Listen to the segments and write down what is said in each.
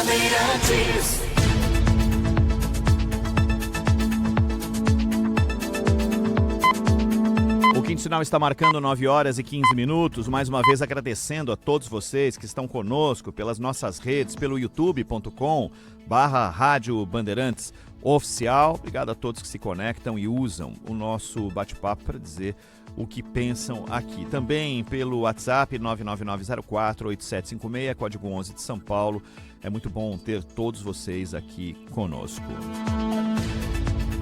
Bandeirantes. O Quinto Sinal está marcando 9 horas e 15 minutos. Mais uma vez agradecendo a todos vocês que estão conosco pelas nossas redes, pelo youtube.com/Rádio Bandeirantes Oficial. Obrigado a todos que se conectam e usam o nosso bate-papo para dizer o que pensam aqui. Também pelo WhatsApp 999048756, código 11 de São Paulo. É muito bom ter todos vocês aqui conosco.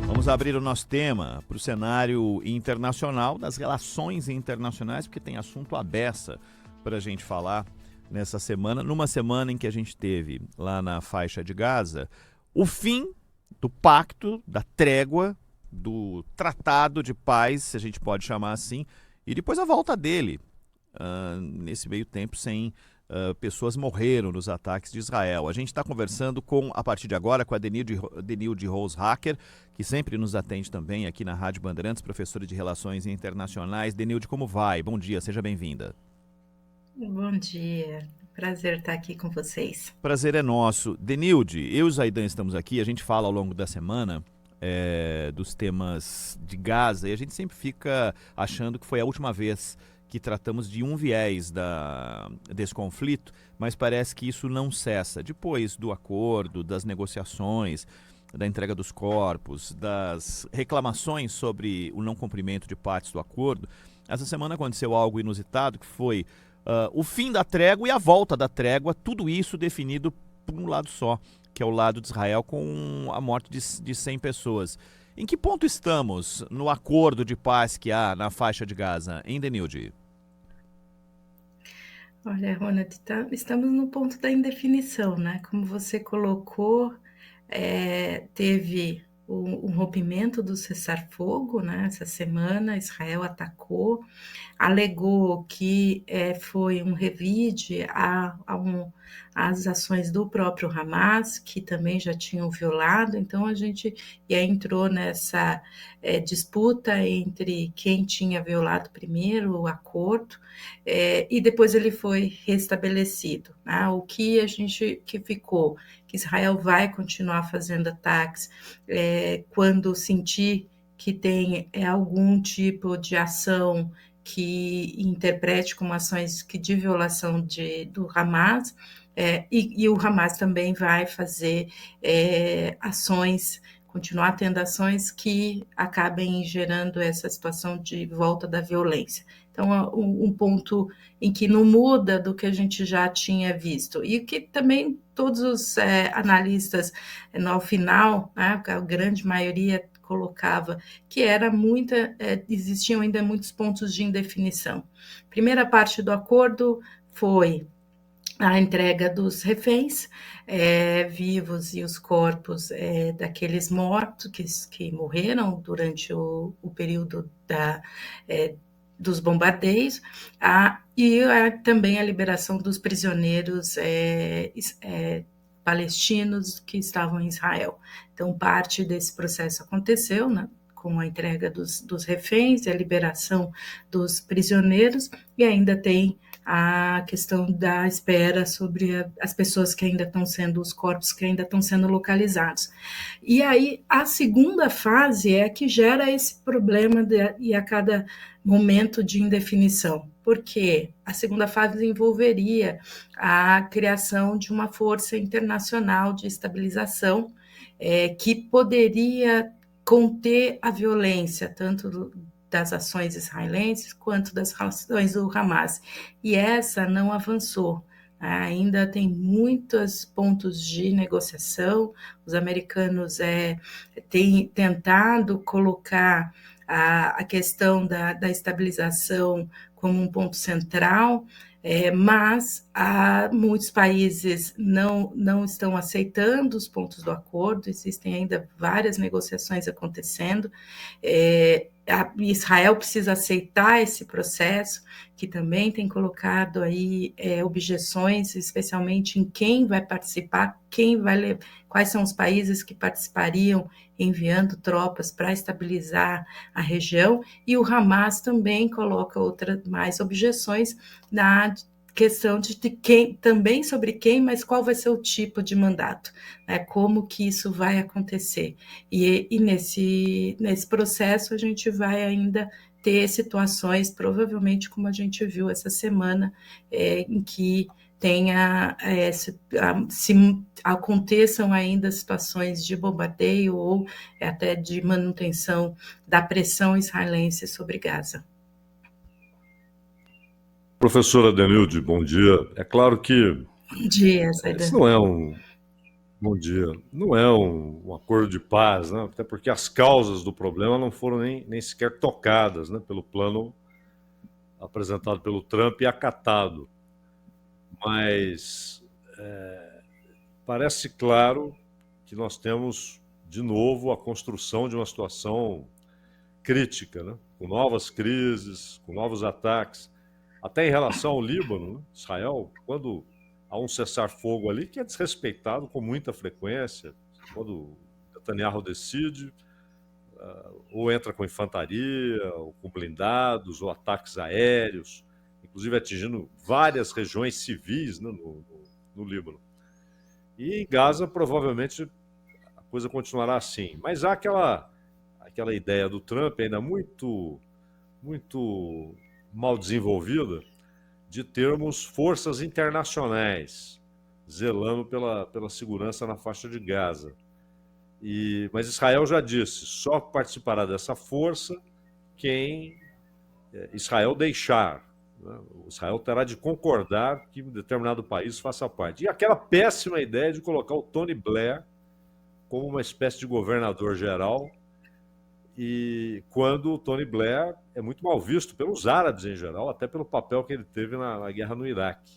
Vamos abrir o nosso tema para o cenário internacional, das relações internacionais, porque tem assunto à beça para a gente falar nessa semana. Numa semana em que a gente teve lá na faixa de Gaza o fim do pacto, da trégua, do tratado de paz, se a gente pode chamar assim, e depois a volta dele. Nesse meio tempo, pessoas morreram nos ataques de Israel. A gente está conversando a partir de agora, com a Denilde Rose-Hacker, que sempre nos atende também aqui na Rádio Bandeirantes, professora de Relações Internacionais. Denilde, como vai? Bom dia, seja bem-vinda. Bom dia, prazer estar aqui com vocês. Prazer é nosso. Denilde, eu e o Zaidan estamos aqui, a gente fala ao longo da semana dos temas de Gaza e a gente sempre fica achando que foi a última vez que tratamos de um viés desse conflito, mas parece que isso não cessa. Depois do acordo, das negociações, da entrega dos corpos, das reclamações sobre o não cumprimento de partes do acordo, essa semana aconteceu algo inusitado, que foi o fim da trégua e a volta da trégua, tudo isso definido por um lado só, que é o lado de Israel, com a morte de 100 pessoas. Em que ponto estamos no acordo de paz que há na faixa de Gaza, hein, Denilde? Olha, Ronald, estamos no ponto da indefinição, né? Como você colocou, teve um rompimento do cessar-fogo, né? Essa semana Israel atacou, alegou que foi um revide às ações do próprio Hamas, que também já tinham violado. Então a gente entrou nessa disputa entre quem tinha violado primeiro o acordo, e depois ele foi restabelecido, né? O que ficou, que Israel vai continuar fazendo ataques quando sentir que tem algum tipo de ação que interprete como ações de violação do Hamas, e o Hamas também vai fazer ações, continuar tendo ações que acabem gerando essa situação de volta da violência. Então, um ponto em que não muda do que a gente já tinha visto. E que também todos os analistas, no final, né, a grande maioria colocava que existiam ainda muitos pontos de indefinição. Primeira parte do acordo foi a entrega dos reféns vivos e os corpos daqueles mortos que morreram durante o período dos bombardeios, e também a liberação dos prisioneiros palestinos que estavam em Israel. Então, parte desse processo aconteceu, né, com a entrega dos reféns e a liberação dos prisioneiros, e ainda tem a questão da espera sobre as pessoas que ainda estão sendo, os corpos que ainda estão sendo localizados. E aí, a segunda fase é que gera esse problema e a cada momento de indefinição, porque a segunda fase envolveria a criação de uma força internacional de estabilização que poderia conter a violência, tanto das ações israelenses quanto das ações do Hamas. E essa não avançou. Ainda tem muitos pontos de negociação. Os americanos têm tentado colocar a questão da estabilização como um ponto central, mas muitos países não estão aceitando os pontos do acordo, existem ainda várias negociações acontecendo. Israel precisa aceitar esse processo, que também tem colocado aí objeções, especialmente em quem vai participar, quais são os países que participariam enviando tropas para estabilizar a região, e o Hamas também coloca mais objeções questão de quem, também sobre quem, mas qual vai ser o tipo de mandato, né? Como que isso vai acontecer. E nesse processo a gente vai ainda ter situações, provavelmente como a gente viu essa semana, em que tenha se aconteçam ainda situações de bombardeio ou até de manutenção da pressão israelense sobre Gaza. Professora Denilde, bom dia. É claro que Bom dia, esse Zaidan. não é um bom dia, não é um acordo de paz, né? Até porque as causas do problema não foram nem sequer tocadas, né, pelo plano apresentado pelo Trump e acatado. Mas parece claro que nós temos de novo a construção de uma situação crítica, né? Com novas crises, com novos ataques. Até em relação ao Líbano, né? Israel, quando há um cessar-fogo ali que é desrespeitado com muita frequência, quando Netanyahu decide, ou entra com infantaria, ou com blindados, ou ataques aéreos, inclusive atingindo várias regiões civis, né, no Líbano. E em Gaza, provavelmente, a coisa continuará assim. Mas há aquela ideia do Trump ainda muito mal desenvolvida de termos forças internacionais zelando pela segurança na faixa de Gaza. Mas Israel já disse, só participará dessa força quem Israel deixar. Né? Israel terá de concordar que um determinado país faça parte. E aquela péssima ideia de colocar o Tony Blair como uma espécie de governador geral, e quando o Tony Blair é muito mal visto pelos árabes em geral, até pelo papel que ele teve na guerra no Iraque.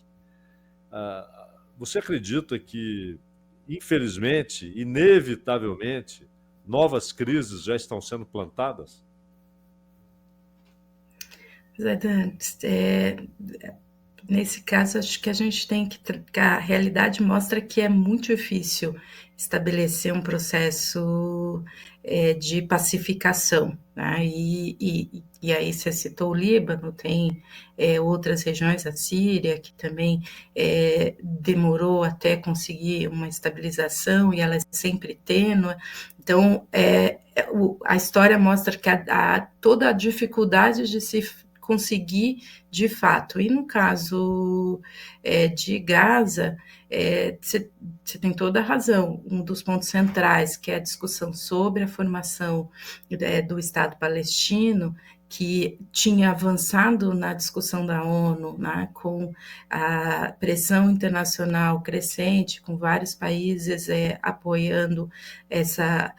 Você acredita que, infelizmente, inevitavelmente, novas crises já estão sendo plantadas? Nesse caso, acho que a gente tem que a realidade mostra que é muito difícil estabelecer um processo de pacificação, né? E aí você citou o Líbano, tem outras regiões, a Síria, que também demorou até conseguir uma estabilização e ela é sempre tênue. Então, a história mostra que toda a dificuldade de se conseguir de fato. E no caso de Gaza, você tem toda a razão. Um dos pontos centrais, que é a discussão sobre a formação do Estado palestino, que tinha avançado na discussão da ONU, né, com a pressão internacional crescente, com vários países apoiando essa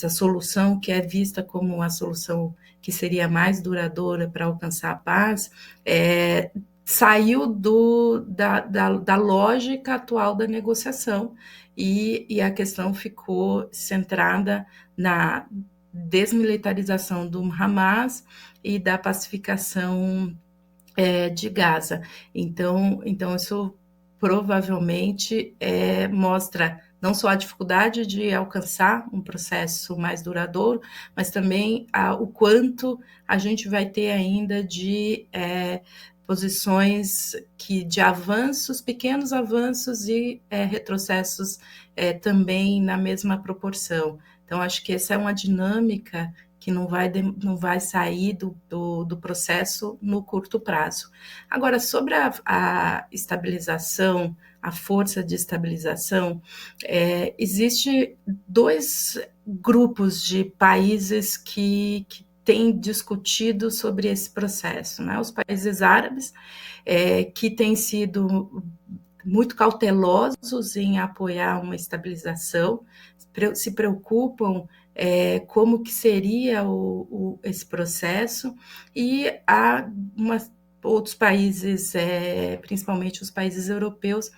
solução que é vista como uma solução que seria mais duradoura para alcançar a paz, saiu da lógica atual da negociação e a questão ficou centrada na desmilitarização do Hamas e da pacificação de Gaza. Então isso provavelmente mostra não só a dificuldade de alcançar um processo mais duradouro, mas também o quanto a gente vai ter ainda de posições de avanços, pequenos avanços e retrocessos também na mesma proporção. Então, acho que essa é uma dinâmica que não vai sair do processo no curto prazo. Agora, sobre a estabilização, a força de estabilização, existe dois grupos de países que têm discutido sobre esse processo, né? Os países árabes, que têm sido muito cautelosos em apoiar uma estabilização, se preocupam como que seria esse processo, e há outros países, principalmente os países europeus,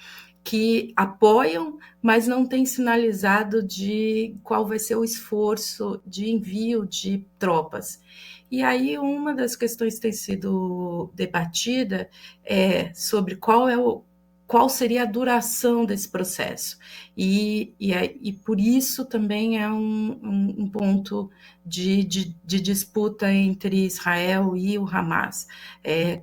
que apoiam, mas não têm sinalizado de qual vai ser o esforço de envio de tropas. E aí uma das questões que tem sido debatida é sobre qual seria a duração desse processo. E por isso também é um ponto de disputa entre Israel e o Hamas.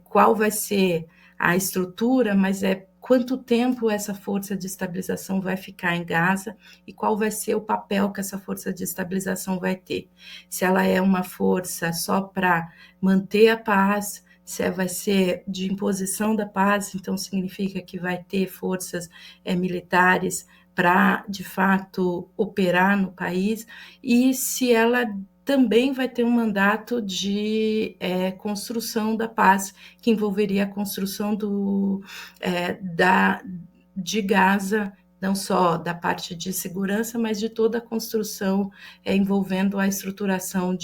Qual vai ser a estrutura, mas é quanto tempo essa força de estabilização vai ficar em Gaza e qual vai ser o papel que essa força de estabilização vai ter. Se ela é uma força só para manter a paz, se vai ser de imposição da paz, então significa que vai ter forças militares para, de fato, operar no país, e se ela também vai ter um mandato de construção da paz, que envolveria a construção de Gaza, não só da parte de segurança, mas de toda a construção envolvendo a estruturação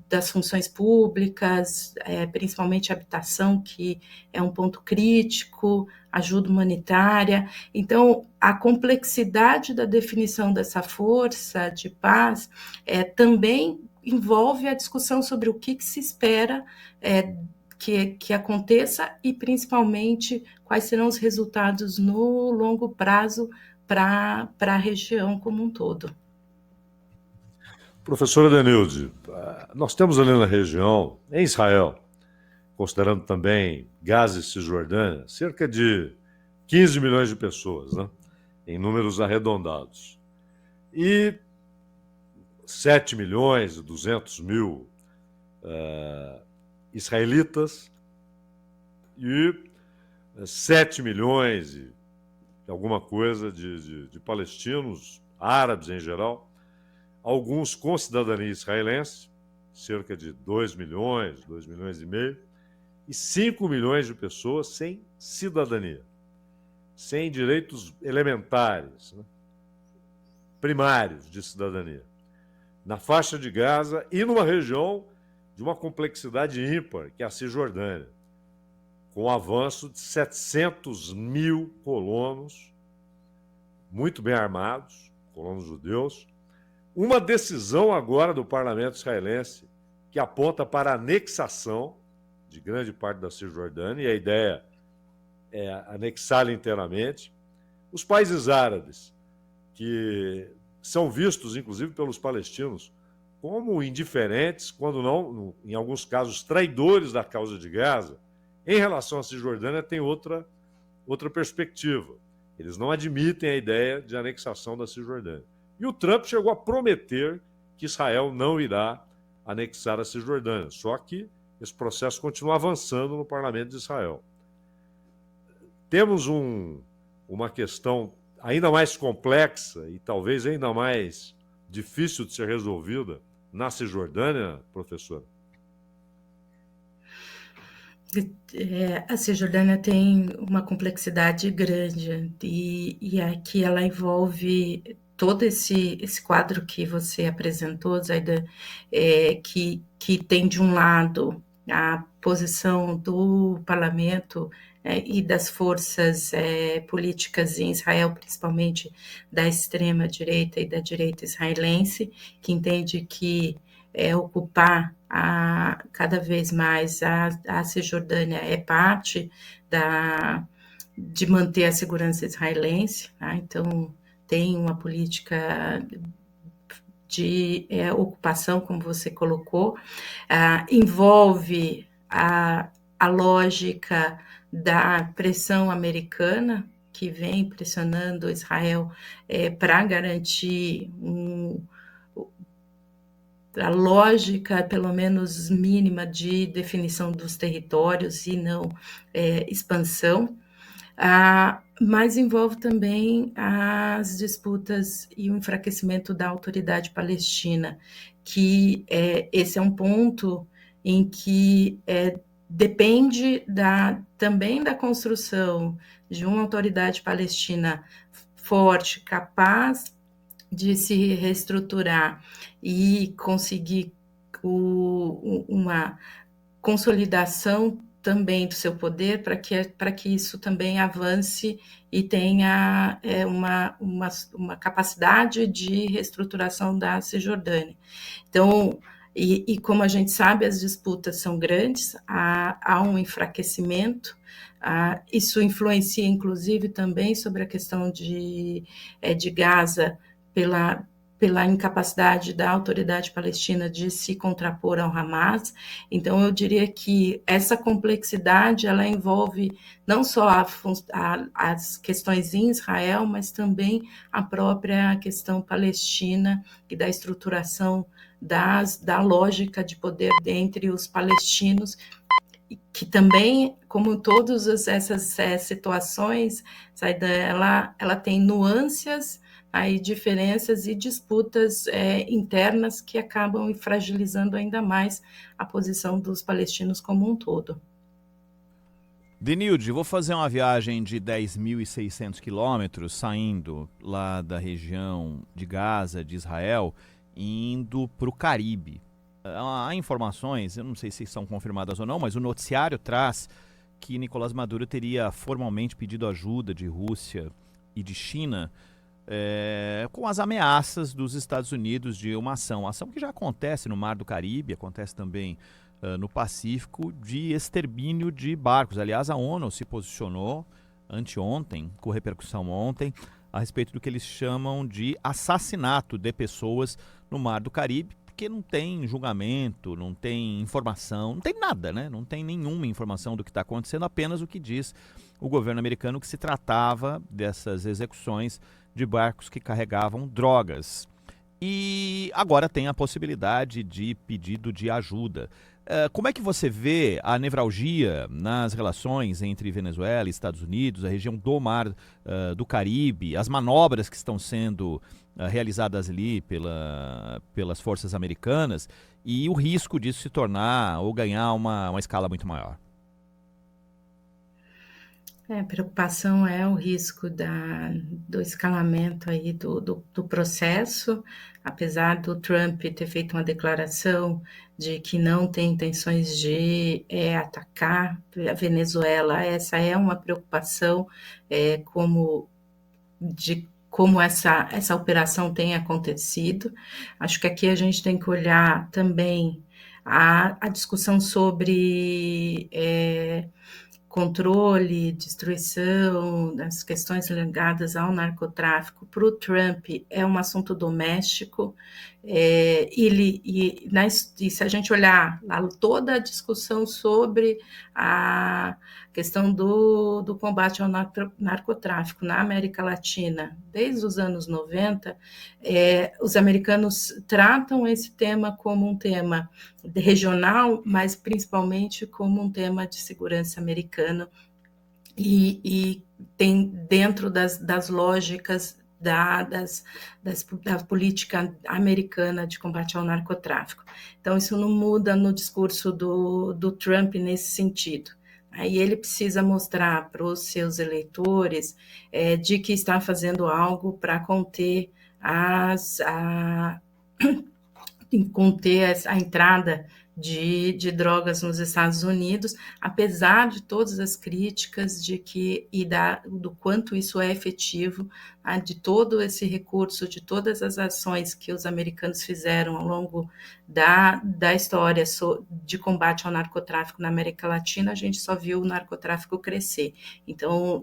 das funções públicas, principalmente habitação, que é um ponto crítico, ajuda humanitária. Então, a complexidade da definição dessa força de paz também envolve a discussão sobre o que se espera que aconteça e, principalmente, quais serão os resultados no longo prazo para a região como um todo. Professora Denilde, nós temos ali na região, em Israel, considerando também Gaza e Cisjordânia, cerca de 15 milhões de pessoas, né, em números arredondados. E 7 milhões e 200 mil israelitas e 7 milhões e alguma coisa de palestinos, árabes em geral, alguns com cidadania israelense, cerca de 2 milhões e meio, e 5 milhões de pessoas sem cidadania, sem direitos elementares, né, primários de cidadania, na faixa de Gaza e numa região de uma complexidade ímpar, que é a Cisjordânia, com o avanço de 700 mil colonos, muito bem armados, colonos judeus. Uma decisão agora do parlamento israelense que aponta para a anexação de grande parte da Cisjordânia, e a ideia é anexá-la inteiramente. Os países árabes, que são vistos, inclusive, pelos palestinos como indiferentes, quando não, em alguns casos, traidores da causa de Gaza, em relação à Cisjordânia, tem outra perspectiva. Eles não admitem a ideia de anexação da Cisjordânia. E o Trump chegou a prometer que Israel não irá anexar a Cisjordânia, só que esse processo continua avançando no parlamento de Israel. Temos uma questão ainda mais complexa e talvez ainda mais difícil de ser resolvida na Cisjordânia, professora? A Cisjordânia tem uma complexidade grande e aqui ela envolve todo esse quadro que você apresentou, Zaida, que tem de um lado a posição do parlamento e das forças políticas em Israel, principalmente da extrema-direita e da direita israelense, que entende que ocupar cada vez mais a Cisjordânia é parte de manter a segurança israelense, tá? Então tem uma política de ocupação, como você colocou, envolve a lógica da pressão americana, que vem pressionando Israel para garantir a lógica, pelo menos mínima, de definição dos territórios e não expansão, mas envolve também as disputas e o enfraquecimento da autoridade palestina, que esse é um ponto em que depende também da construção de uma autoridade palestina forte, capaz de se reestruturar e conseguir uma consolidação também do seu poder para que isso também avance e tenha uma capacidade de reestruturação da Cisjordânia. Então, e como a gente sabe, as disputas são grandes, há um enfraquecimento, isso influencia, inclusive, também sobre a questão de Gaza, pela incapacidade da autoridade palestina de se contrapor ao Hamas. Então, eu diria que essa complexidade ela envolve não só as questões em Israel, mas também a própria questão palestina e da estruturação da lógica de poder entre os palestinos, que também, como todas essas situações, ela tem nuances, aí diferenças e disputas internas que acabam fragilizando ainda mais a posição dos palestinos como um todo. Denilde, vou fazer uma viagem de 10.600 quilômetros, saindo lá da região de Gaza, de Israel, e indo para o Caribe. Há informações, eu não sei se são confirmadas ou não, mas o noticiário traz que Nicolás Maduro teria formalmente pedido ajuda de Rússia e de China com as ameaças dos Estados Unidos de uma ação que já acontece no Mar do Caribe, acontece também no Pacífico, de extermínio de barcos. Aliás, a ONU se posicionou anteontem, com repercussão ontem, a respeito do que eles chamam de assassinato de pessoas no Mar do Caribe, porque não tem julgamento, não tem informação, não tem nada, né? Não tem nenhuma informação do que está acontecendo, apenas o que diz o governo americano, que se tratava dessas execuções de barcos que carregavam drogas. E agora tem a possibilidade de pedido de ajuda. Como é que você vê a nevralgia nas relações entre Venezuela e Estados Unidos, a região do Mar do Caribe, as manobras que estão sendo realizadas ali pelas forças americanas e o risco disso se tornar ou ganhar uma escala muito maior? A preocupação é o risco do escalamento aí do processo, apesar do Trump ter feito uma declaração de que não tem intenções de atacar a Venezuela. Essa é uma preocupação como essa operação tem acontecido. Acho que aqui a gente tem que olhar também a discussão sobre controle, destruição, das questões ligadas ao narcotráfico. Para o Trump é um assunto doméstico, e se a gente olhar toda a discussão sobre a questão do combate ao narcotráfico na América Latina, desde os anos 90, os americanos tratam esse tema como um tema regional, mas principalmente como um tema de segurança americana, e tem dentro das lógicas da política americana de combate ao narcotráfico. Então, isso não muda no discurso do Trump nesse sentido. Aí ele precisa mostrar para os seus eleitores de que está fazendo algo para conter a entrada de drogas nos Estados Unidos, apesar de todas as críticas do quanto isso é efetivo, de todo esse recurso, de todas as ações que os americanos fizeram ao longo da história de combate ao narcotráfico na América Latina, a gente só viu o narcotráfico crescer. Então,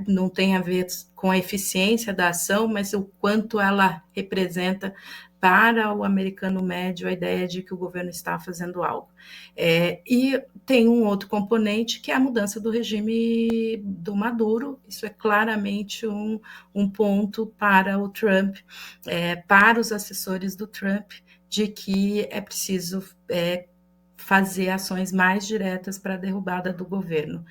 não tem a ver com a eficiência da ação, mas o quanto ela representa para o americano médio a ideia de que o governo está fazendo algo. E tem um outro componente, que é a mudança do regime do Maduro. Isso é claramente um ponto para o Trump, para os assessores do Trump, de que é preciso fazer ações mais diretas para a derrubada do governo.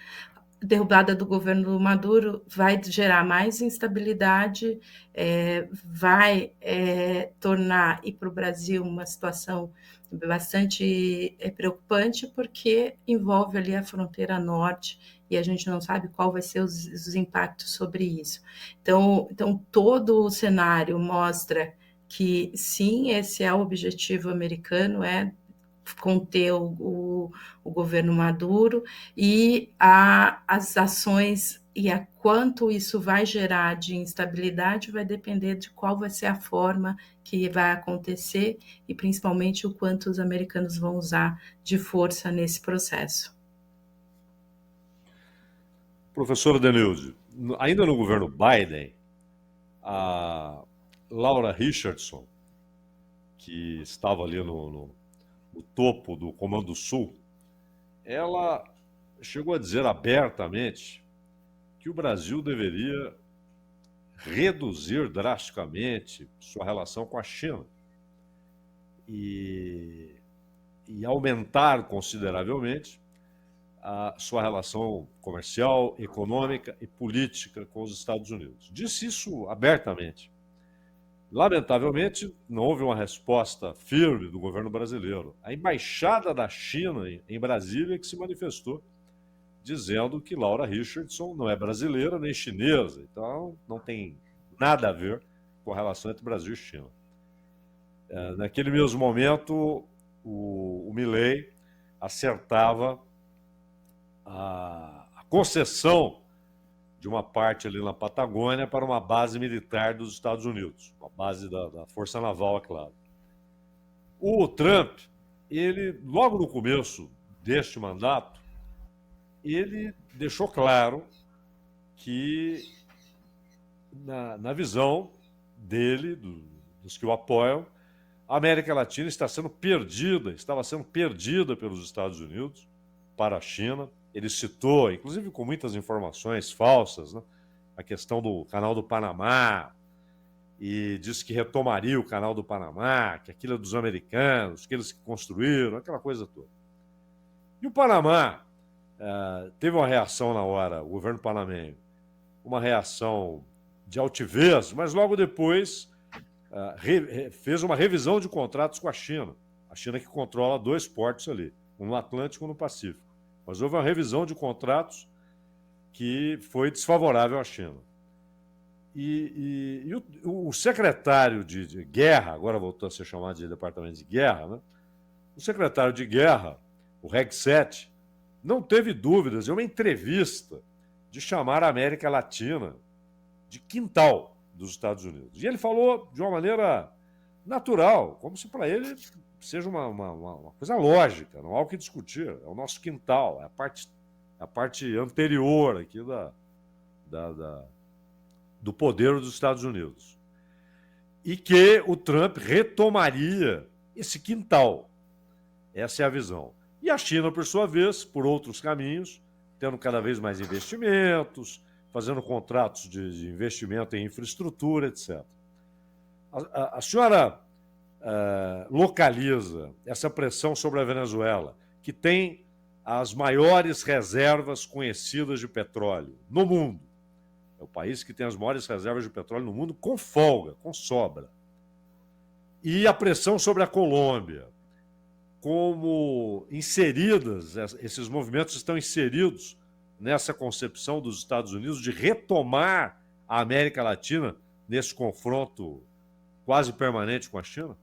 Derrubada do governo do Maduro vai gerar mais instabilidade, vai tornar para o Brasil uma situação bastante preocupante, porque envolve ali a fronteira norte e a gente não sabe qual vai ser os impactos sobre isso. Então, todo o cenário mostra que, sim, esse é o objetivo americano, conter o governo Maduro, e as ações e a quanto isso vai gerar de instabilidade vai depender de qual vai ser a forma que vai acontecer e principalmente o quanto os americanos vão usar de força nesse processo. Professora Denilde, ainda no governo Biden, Laura Richardson, que estava ali no topo do Comando Sul, ela chegou a dizer abertamente que o Brasil deveria reduzir drasticamente sua relação com a China e aumentar consideravelmente a sua relação comercial, econômica e política com os Estados Unidos. Disse isso abertamente. Lamentavelmente, não houve uma resposta firme do governo brasileiro. A embaixada da China em Brasília que se manifestou, dizendo que Laura Richardson não é brasileira nem chinesa, então não tem nada a ver com a relação entre Brasil e China. Naquele mesmo momento, o Milei acertava a concessão de uma parte ali na Patagônia para uma base militar dos Estados Unidos, uma base da Força Naval, é claro. O Trump, ele, logo no começo deste mandato, ele deixou claro que, na visão dele, dos que o apoiam, a América Latina estava sendo perdida pelos Estados Unidos para a China. Ele citou, inclusive com muitas informações falsas, né, a questão do Canal do Panamá, e disse que retomaria o Canal do Panamá, que aquilo é dos americanos, que eles que construíram, aquela coisa toda. E o Panamá teve uma reação na hora, o governo panamenho, uma reação de altivez, mas logo depois fez uma revisão de contratos com a China que controla 2 portos ali, um no Atlântico e um no Pacífico. Mas houve uma revisão de contratos que foi desfavorável à China. E o secretário de guerra, agora voltou a ser chamado de Departamento de Guerra, né? O secretário de guerra, o Reg 7, não teve dúvidas, em uma entrevista, de chamar a América Latina de quintal dos Estados Unidos. E ele falou de uma maneira natural, como se para ele seja uma coisa lógica, não há o que discutir. É o nosso quintal, é a parte anterior aqui do poder dos Estados Unidos. E que o Trump retomaria esse quintal. Essa é a visão. E a China, por sua vez, por outros caminhos, tendo cada vez mais investimentos, fazendo contratos de investimento em infraestrutura, etc. A senhora localiza essa pressão sobre a Venezuela, que tem as maiores reservas conhecidas de petróleo no mundo. É o país que tem as maiores reservas de petróleo no mundo com folga, com sobra. E a pressão sobre a Colômbia, como esses movimentos estão inseridos nessa concepção dos Estados Unidos de retomar a América Latina nesse confronto quase permanente com a China?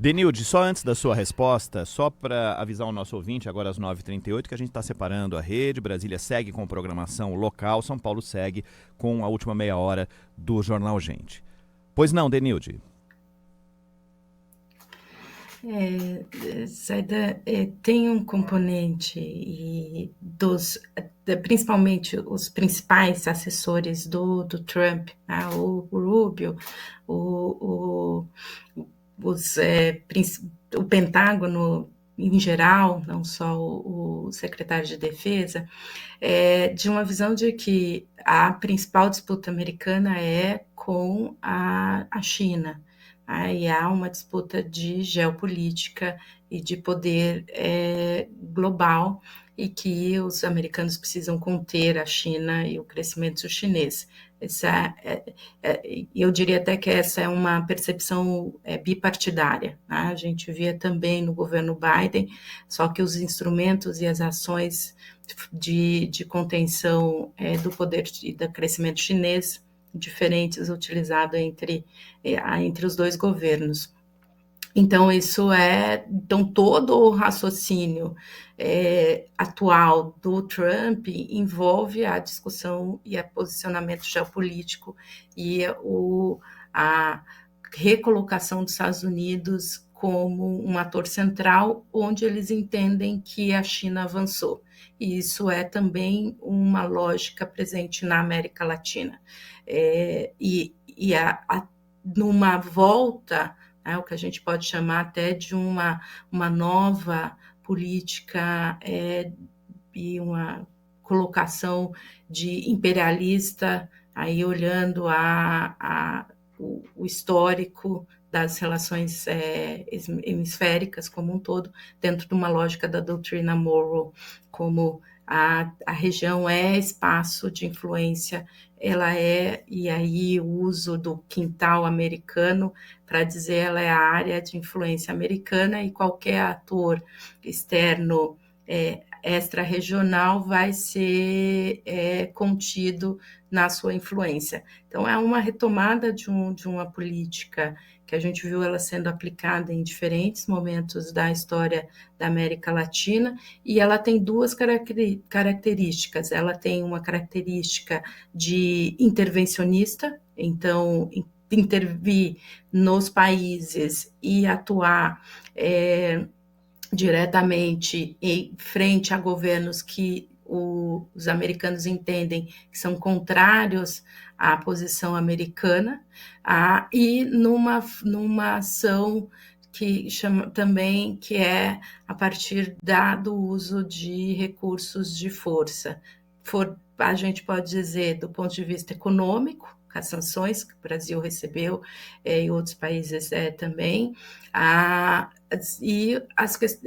Denilde, só antes da sua resposta, só para avisar o nosso ouvinte, agora às 9h38, que a gente está separando a rede, Brasília segue com programação local, São Paulo segue com a última meia hora do Jornal Gente. Pois não, Denilde? Zaida, tem um componente principalmente os principais assessores do Trump, o Rubio, o Pentágono em geral, não só o secretário de Defesa, de uma visão de que a principal disputa americana é com a China. E há uma disputa de geopolítica e de poder global, e que os americanos precisam conter a China e o crescimento chinês. Eu diria até que essa é uma percepção bipartidária, né? A gente via também no governo Biden, só que os instrumentos e as ações de contenção do poder e do crescimento chinês diferentes utilizados entre os 2 governos. Então, então todo o raciocínio atual do Trump envolve a discussão e o posicionamento geopolítico e a recolocação dos Estados Unidos como um ator central, onde eles entendem que a China avançou. E isso é também uma lógica presente na América Latina. numa volta, né, o que a gente pode chamar até de uma nova política e uma colocação de imperialista, aí olhando o histórico das relações hemisféricas como um todo, dentro de uma lógica da doutrina Monroe, como a região é espaço de influência, e aí o uso do quintal americano para dizer ela é a área de influência americana, e qualquer ator externo extra-regional vai ser contido na sua influência. Então, é uma retomada de uma política que a gente viu ela sendo aplicada em diferentes momentos da história da América Latina, e ela tem duas características. Ela tem uma característica de intervencionista, então, intervir nos países e atuar diretamente em frente a governos que os americanos entendem que são contrários à posição americana, e numa ação que chama também, que é a partir do uso de recursos de força. A gente pode dizer, do ponto de vista econômico, as sanções que o Brasil recebeu e outros países também, e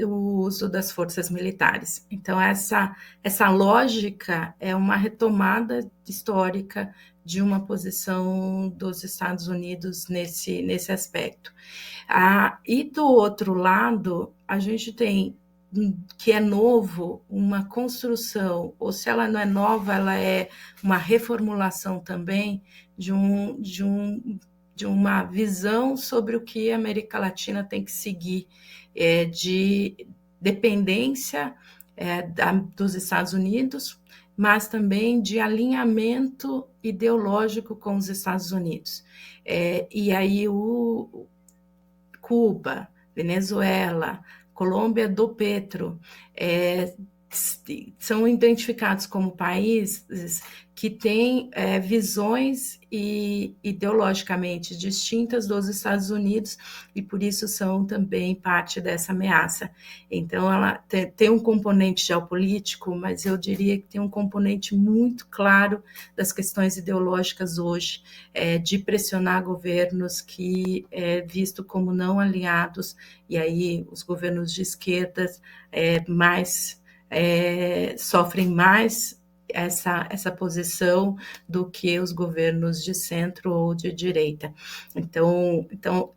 o uso das forças militares. Então, essa lógica é uma retomada histórica de uma posição dos Estados Unidos nesse aspecto. E do outro lado, a gente tem, que é novo, uma construção, ou se ela não é nova, ela é uma reformulação também de uma visão sobre o que a América Latina tem que seguir, de dependência dos Estados Unidos, mas também de alinhamento ideológico com os Estados Unidos. E aí Cuba, Venezuela, Colômbia do Petro, são identificados como países que têm visões ideologicamente distintas dos Estados Unidos, e por isso são também parte dessa ameaça. Então, ela tem um componente geopolítico, mas eu diria que tem um componente muito claro das questões ideológicas hoje, de pressionar governos que visto como não alinhados, e aí os governos de esquerda sofrem mais essa posição do que os governos de centro ou de direita. Então,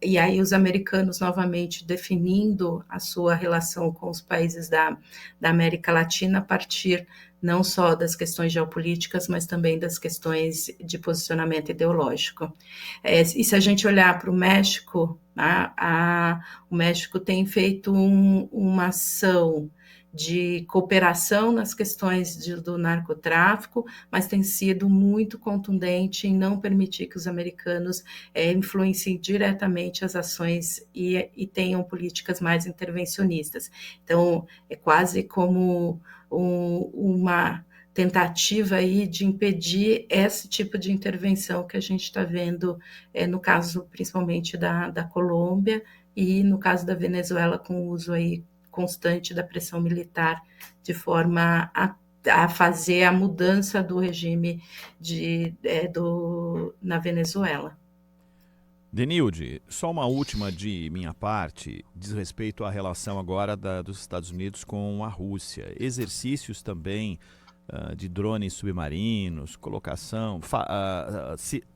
e aí os americanos novamente definindo a sua relação com os países da América Latina a partir não só das questões geopolíticas, mas também das questões de posicionamento ideológico. E se a gente olhar para o México, o México tem feito uma ação de cooperação nas questões do narcotráfico, mas tem sido muito contundente em não permitir que os americanos influenciem diretamente as ações e tenham políticas mais intervencionistas. Então, é quase como uma tentativa aí de impedir esse tipo de intervenção que a gente está vendo, no caso principalmente da Colômbia, e no caso da Venezuela, com o uso aí constante da pressão militar, de forma a fazer a mudança do regime na Venezuela. Denilde, só uma última de minha parte, diz respeito à relação agora dos Estados Unidos com a Rússia. Exercícios também de drones submarinos, colocação,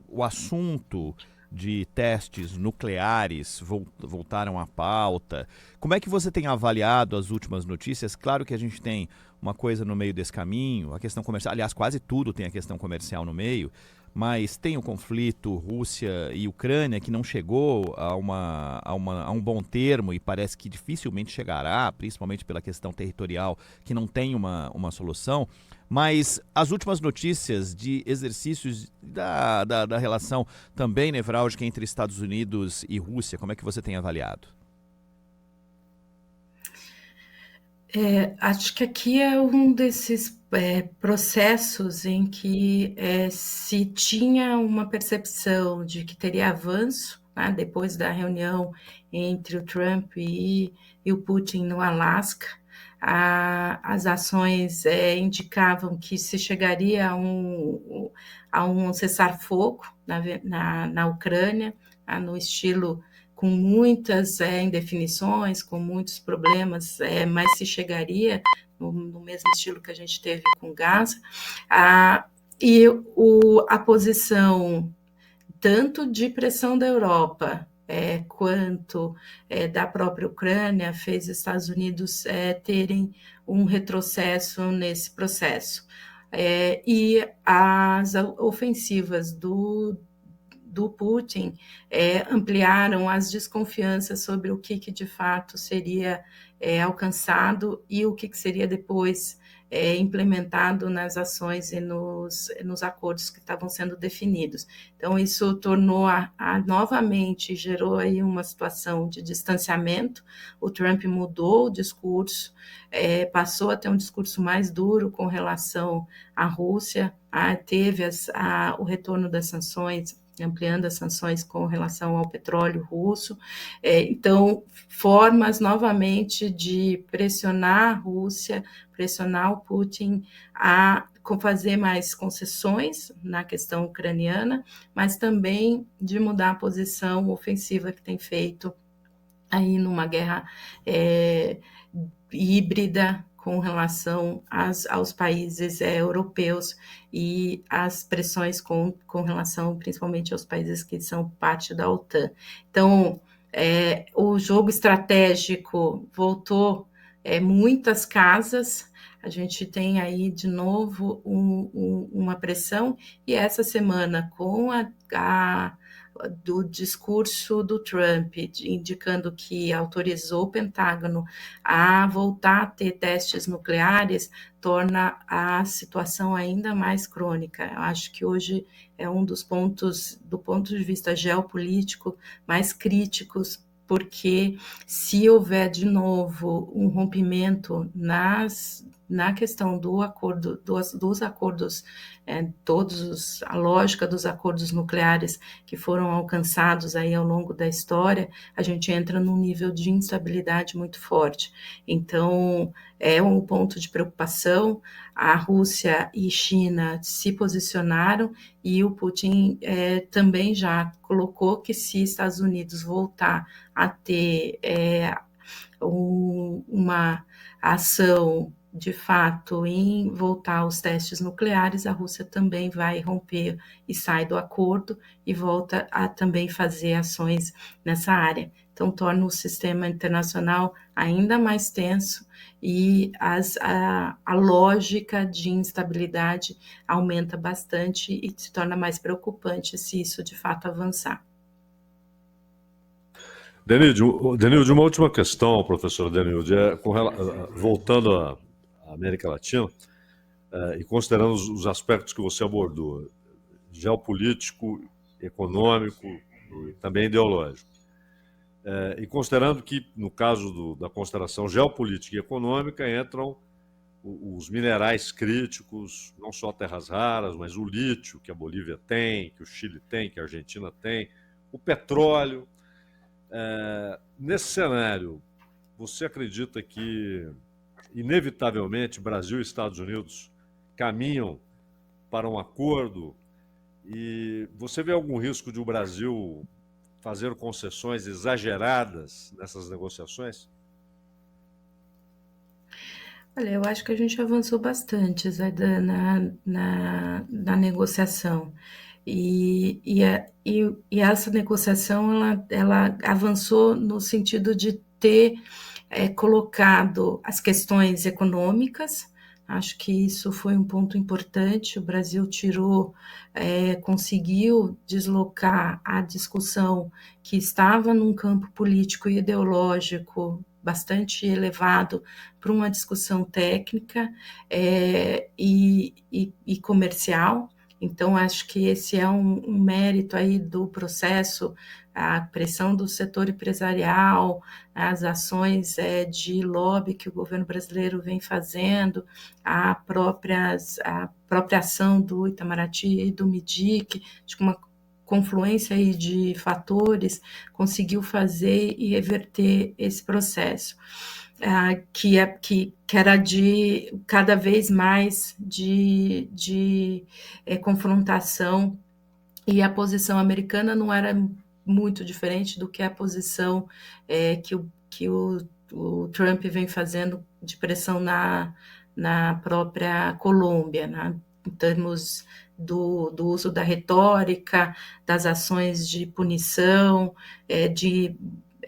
o assunto de testes nucleares voltaram à pauta. Como é que você tem avaliado as últimas notícias? Claro que a gente tem uma coisa no meio desse caminho, a questão comercial, aliás, quase tudo tem a questão comercial no meio, mas tem o conflito Rússia e Ucrânia que não chegou a um bom termo e parece que dificilmente chegará, principalmente pela questão territorial, que não tem uma solução. Mas as últimas notícias de exercícios da relação também nevrálgica entre Estados Unidos e Rússia, como é que você tem avaliado? Acho que aqui é um desses processos em que se tinha uma percepção de que teria avanço, né, depois da reunião entre o Trump e o Putin no Alasca. As ações indicavam que se chegaria a um cessar-fogo na Ucrânia, no estilo com muitas indefinições, com muitos problemas, mas se chegaria no mesmo estilo que a gente teve com Gaza. E a posição tanto de pressão da Europa quanto da própria Ucrânia fez os Estados Unidos terem um retrocesso nesse processo. E as ofensivas do Putin ampliaram as desconfianças sobre o que de fato seria alcançado e o que seria depois implementado nas ações e nos acordos que estavam sendo definidos. Então, isso tornou novamente, gerou aí uma situação de distanciamento. O Trump mudou o discurso, passou a ter um discurso mais duro com relação à Rússia, teve o retorno das sanções, ampliando as sanções com relação ao petróleo russo. Então, formas novamente de pressionar a Rússia, pressionar o Putin a fazer mais concessões na questão ucraniana, mas também de mudar a posição ofensiva que tem feito aí numa guerra híbrida com relação aos países europeus e as pressões com relação principalmente aos países que são parte da OTAN. Então, o jogo estratégico voltou muitas casas, a gente tem aí de novo uma pressão, e essa semana com do discurso do Trump, indicando que autorizou o Pentágono a voltar a ter testes nucleares, torna a situação ainda mais crônica. Eu acho que hoje é um dos pontos, do ponto de vista geopolítico, mais críticos, porque se houver de novo um rompimento na questão do acordo, dos acordos, a lógica dos acordos nucleares que foram alcançados aí ao longo da história, a gente entra num nível de instabilidade muito forte. Então, é um ponto de preocupação. A Rússia e China se posicionaram e o Putin também já colocou que se Estados Unidos voltar a ter uma ação de fato em voltar aos testes nucleares, a Rússia também vai romper e sai do acordo e volta a também fazer ações nessa área. Então, torna o sistema internacional ainda mais tenso e a lógica de instabilidade aumenta bastante e se torna mais preocupante se isso de fato avançar. Denilde, uma última questão, professor Denilde, voltando à América Latina e considerando os aspectos que você abordou, geopolítico, econômico e também ideológico. E considerando que, no caso da consideração geopolítica e econômica, entram os minerais críticos, não só terras raras, mas o lítio, que a Bolívia tem, que o Chile tem, que a Argentina tem, o petróleo. Nesse cenário, você acredita que, inevitavelmente, Brasil e Estados Unidos caminham para um acordo? E você vê algum risco de o Brasil fazer concessões exageradas nessas negociações? Olha, eu acho que a gente avançou bastante, Zaidan, na negociação. E essa negociação ela avançou no sentido de ter colocado as questões econômicas. Acho que isso foi um ponto importante. O Brasil conseguiu deslocar a discussão que estava num campo político e ideológico bastante elevado para uma discussão técnica e comercial. Então, acho que esse é um mérito aí do processo, a pressão do setor empresarial, as ações de lobby que o governo brasileiro vem fazendo, a própria ação do Itamaraty e do MIDIC, acho que uma confluência aí de fatores conseguiu fazer e reverter esse processo. Que era de cada vez mais de confrontação, e a posição americana não era muito diferente do que a posição que o Trump vem fazendo de pressão na própria Colômbia, né? Em termos do uso da retórica, das ações de punição, de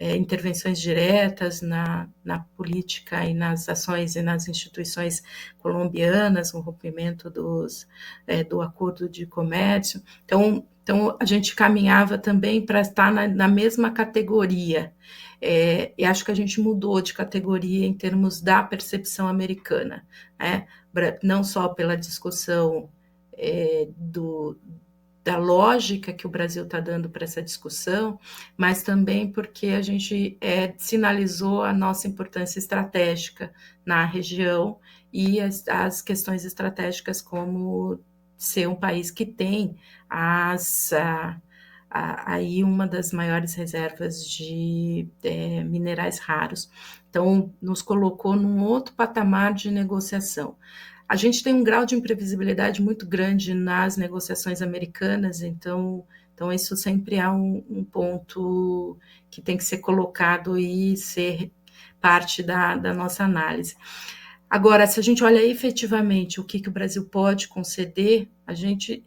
intervenções diretas na política e nas ações e nas instituições colombianas, o rompimento do acordo de comércio. Então, a gente caminhava também para estar na mesma categoria. E acho que a gente mudou de categoria em termos da percepção americana, né? Não só pela discussão da lógica que o Brasil está dando para essa discussão, mas também porque a gente sinalizou a nossa importância estratégica na região e as questões estratégicas, como ser um país que tem aí uma das maiores reservas de minerais raros. Então, nos colocou num outro patamar de negociação. A gente tem um grau de imprevisibilidade muito grande nas negociações americanas, então isso sempre é um ponto que tem que ser colocado e ser parte da nossa análise. Agora, se a gente olha efetivamente o que o Brasil pode conceder,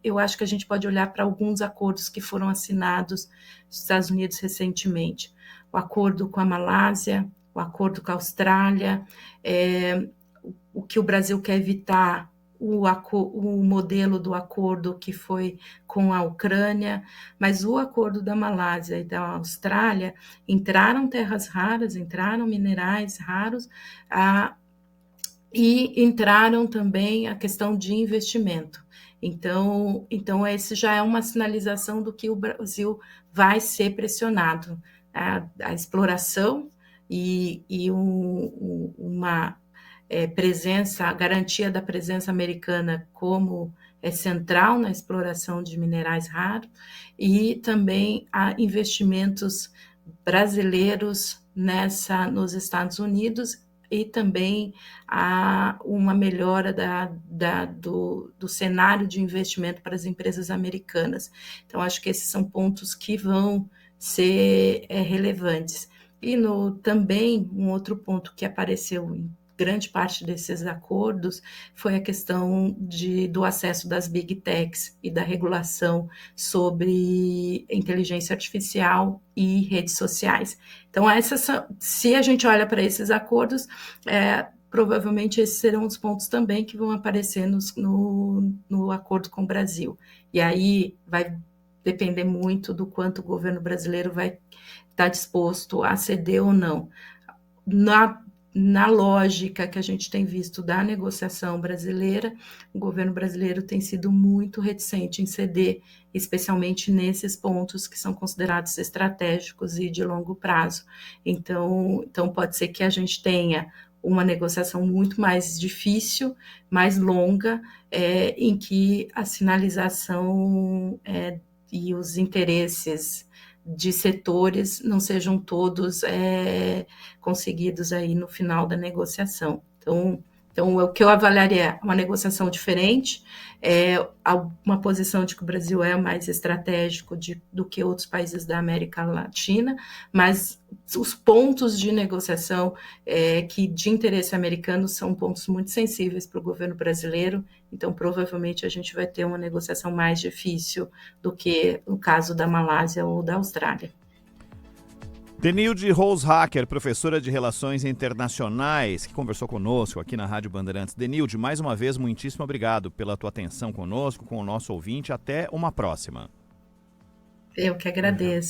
eu acho que a gente pode olhar para alguns acordos que foram assinados nos Estados Unidos recentemente. O acordo com a Malásia, o acordo com a Austrália, o que o Brasil quer evitar, o modelo do acordo que foi com a Ucrânia, mas o acordo da Malásia e da Austrália, entraram terras raras, entraram minerais raros, e entraram também a questão de investimento. Então esse já é uma sinalização do que o Brasil vai ser pressionado. A exploração e uma presença, a garantia da presença americana como central na exploração de minerais raros, e também a investimentos brasileiros nos Estados Unidos, e também uma melhora do cenário de investimento para as empresas americanas. Então, acho que esses são pontos que vão ser relevantes. E também um outro ponto que apareceu em grande parte desses acordos foi a questão do acesso das Big Techs e da regulação sobre inteligência artificial e redes sociais. Então, se a gente olha para esses acordos, provavelmente esses serão os pontos também que vão aparecer no acordo com o Brasil. E aí vai depender muito do quanto o governo brasileiro vai estar disposto a ceder ou não. Na lógica que a gente tem visto da negociação brasileira, o governo brasileiro tem sido muito reticente em ceder, especialmente nesses pontos que são considerados estratégicos e de longo prazo. Então pode ser que a gente tenha uma negociação muito mais difícil, mais longa, em que a sinalização e os interesses de setores não sejam todos conseguidos aí no final da negociação. Então, o que eu avaliaria uma negociação diferente, uma posição de que o Brasil é mais estratégico do que outros países da América Latina, mas os pontos de negociação que de interesse americano são pontos muito sensíveis para o governo brasileiro, então provavelmente a gente vai ter uma negociação mais difícil do que no caso da Malásia ou da Austrália. Denilde Roushacker, professora de Relações Internacionais, que conversou conosco aqui na Rádio Bandeirantes. Denilde, mais uma vez, muitíssimo obrigado pela tua atenção conosco, com o nosso ouvinte. Até uma próxima. Eu que agradeço.